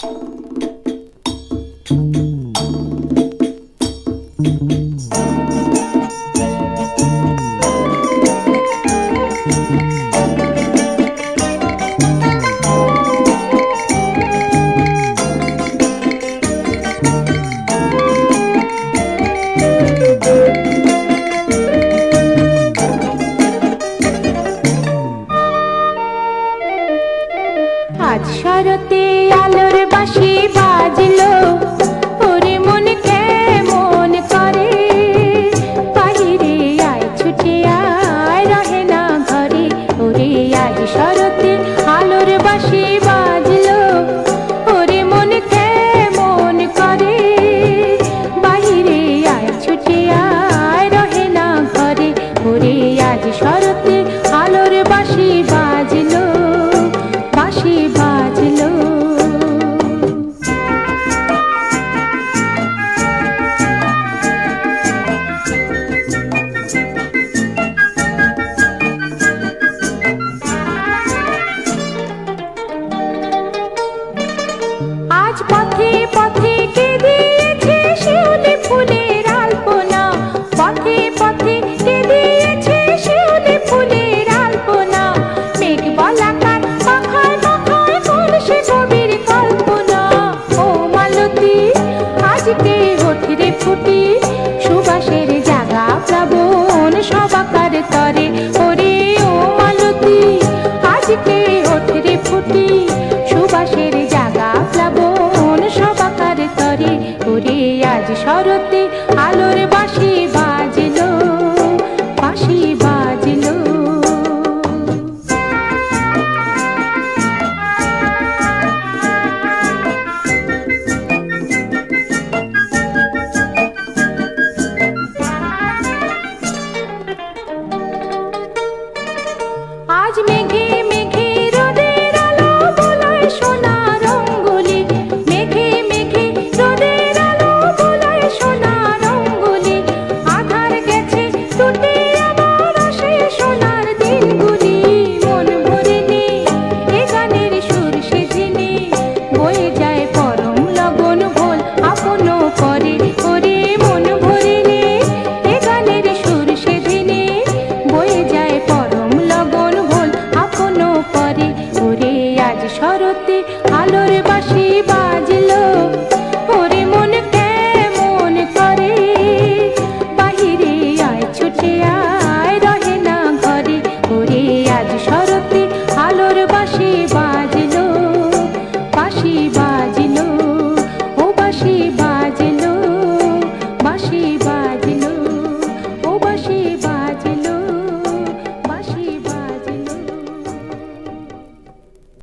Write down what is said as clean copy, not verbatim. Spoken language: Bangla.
আজ শরতে আলোর বাঁশি বাজলো, ওরে মন কেমন করে, বাহিরে আয় ছুটে আয় রহে না ঘরে। ওরে আজ শরতে আলোর বাঁশি বাজলো, ওরে মন কেমন করে, বাহিরে আয় ছুটে আয় রহে না ঘরে। ওরে আজ শরতে আলোর বাঁশি বাজলো, বাঁশি বাজলো। আজ পথে পথে কে দিয়েছে শিউলি ফুলের আলপনা, পথে পথে কে দিয়েছে শিউলি ফুলের আলপনা। মেঘ বলাকার পাখায় পাখায় করছে কবির কল্পনা। ও মালতী আজকে ওঠে ফুটি, সুবাসের জাগা প্লাবন সবাকার তরে। ওরে ও মালতী আজকে ওঠে ফুটি, সুবাসের জাগা প্লাবন সবাকার তরে। ওরে আজ শরতে আলোর বাঁশি বাজলো, বাঁশি বাজলো। আজ মেঘে মেঘে রোদের আলো বোলায় সোনা রঙ্গোলি, মেঘে মেঘে রোদের আলো বোলায় সোনা রঙ্গোলি। আধার গেছে টুটে আবার আসে সোনার দিনগুলি। মন ভরে নে এ গানের সুর সেদিনে, বয়ে যায় পরম লগন ভোল আপন করে। ওরে মন ভরে নে এ গানের সুর সেদিনে, বয়ে যায় পরম লগন ভোল আপন করে। ওরে আজ শরতে আলোর বাঁশি বাজলো, ওরে মন কেমন করে, বাহিরে আয় ছুটে আয় রহে না ঘরে। ওরে আজ শরতে আলোর বাঁশি বাজলো, বাঁশি বাজলো, ও বাঁশি বাজলো, বাঁশি বাজলো।